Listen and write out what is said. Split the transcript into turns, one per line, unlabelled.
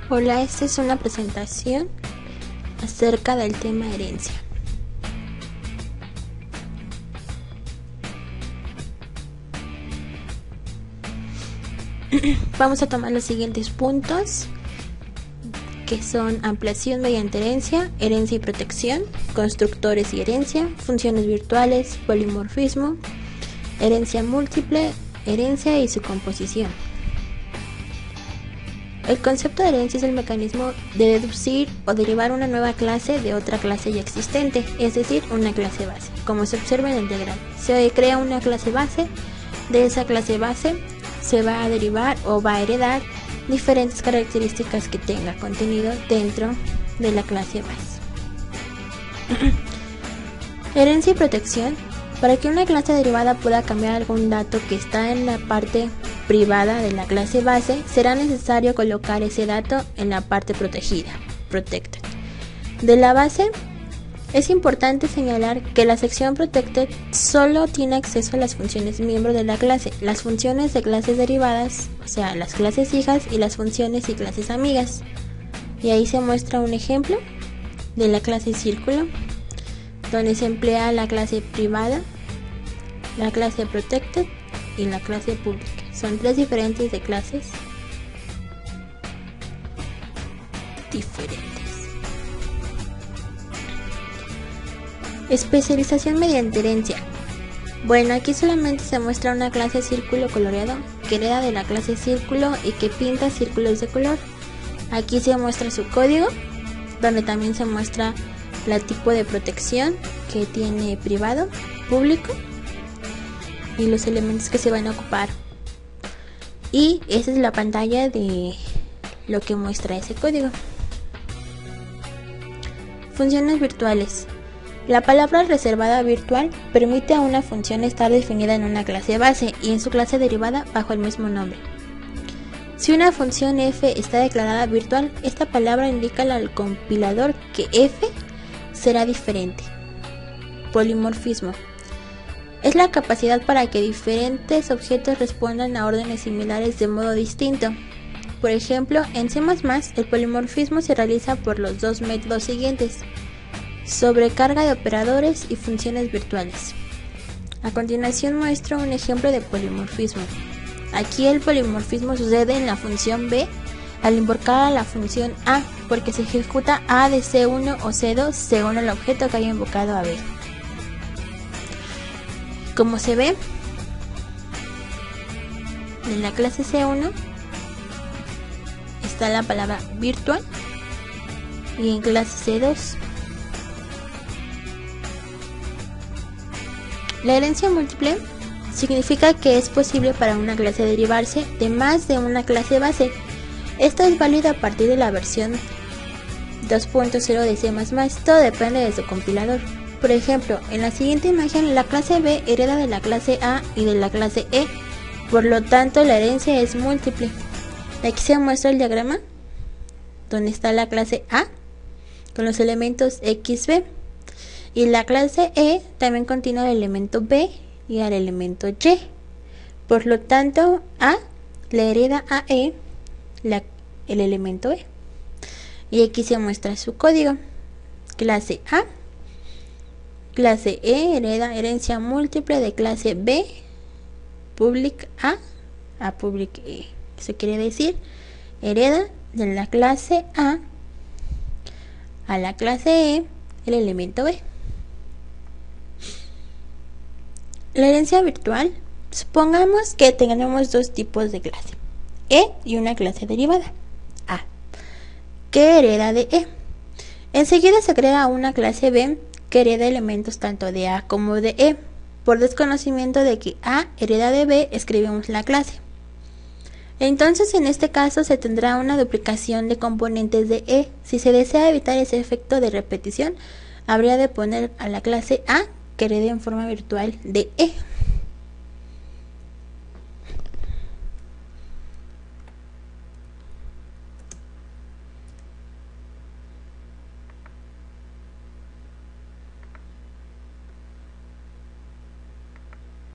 Hola, esta es una presentación acerca del tema herencia. Vamos a tomar los siguientes puntos, que son ampliación mediante herencia, herencia y protección, constructores y herencia, funciones virtuales, polimorfismo, herencia múltiple, herencia y su composición. El concepto de herencia es el mecanismo de deducir o derivar una nueva clase de otra clase ya existente, es decir, una clase base. Como se observa en el diagrama, se crea una clase base, de esa clase base se va a derivar o va a heredar diferentes características que tenga contenido dentro de la clase base. Herencia y protección. Para que una clase derivada pueda cambiar algún dato que está en la parte privada de la clase base, será necesario colocar ese dato en la parte protegida, protected. De la base, es importante señalar que la sección protected solo tiene acceso a las funciones miembro de la clase, las funciones de clases derivadas, o sea, las clases hijas y las funciones y clases amigas. Y ahí se muestra un ejemplo de la clase círculo, donde se emplea la clase privada, la clase protected y la clase pública. Son tres diferentes de clases diferentes. Especialización mediante herencia. Bueno, aquí solamente se muestra una clase círculo coloreado que hereda de la clase círculo y que pinta círculos de color. Aquí se muestra su código, donde también se muestra el tipo de protección que tiene privado, público y los elementos que se van a ocupar. Y esa es la pantalla de lo que muestra ese código. Funciones virtuales. La palabra reservada virtual permite a una función estar definida en una clase base y en su clase derivada bajo el mismo nombre. Si una función f está declarada virtual, esta palabra indica al compilador que f será diferente. Polimorfismo. Es la capacidad para que diferentes objetos respondan a órdenes similares de modo distinto. Por ejemplo, en C++ el polimorfismo se realiza por los dos métodos siguientes: sobrecarga de operadores y funciones virtuales. A continuación muestro un ejemplo de polimorfismo. Aquí el polimorfismo sucede en la función b al invocar a la función a, porque se ejecuta a de C1 o C2 según el objeto que haya invocado a b. Como se ve, en la clase C1 está la palabra virtual y en clase C2. La herencia múltiple significa que es posible para una clase derivarse de más de una clase base. Esto es válido a partir de la versión 2.0 de C++, todo depende de su compilador. Por ejemplo, en la siguiente imagen la clase B hereda de la clase A y de la clase E, por lo tanto la herencia es múltiple. Aquí se muestra el diagrama donde está la clase A con los elementos X, B, y la clase E también contiene al elemento B y al elemento Y. Por lo tanto, A le hereda a E el elemento E. Y aquí se muestra su código. Clase A, clase E hereda herencia múltiple de clase B, public a public E. Eso quiere decir, hereda de la clase A la clase E el elemento B. La herencia virtual. Supongamos que tenemos dos tipos de clase, E y una clase derivada, A, que hereda de E. Enseguida se crea una clase B que hereda elementos tanto de A como de E. Por desconocimiento de que A hereda de B, escribimos la clase. Entonces, en este caso se tendrá una duplicación de componentes de E. Si se desea evitar ese efecto de repetición, habría de poner a la clase A que herede en forma virtual de E.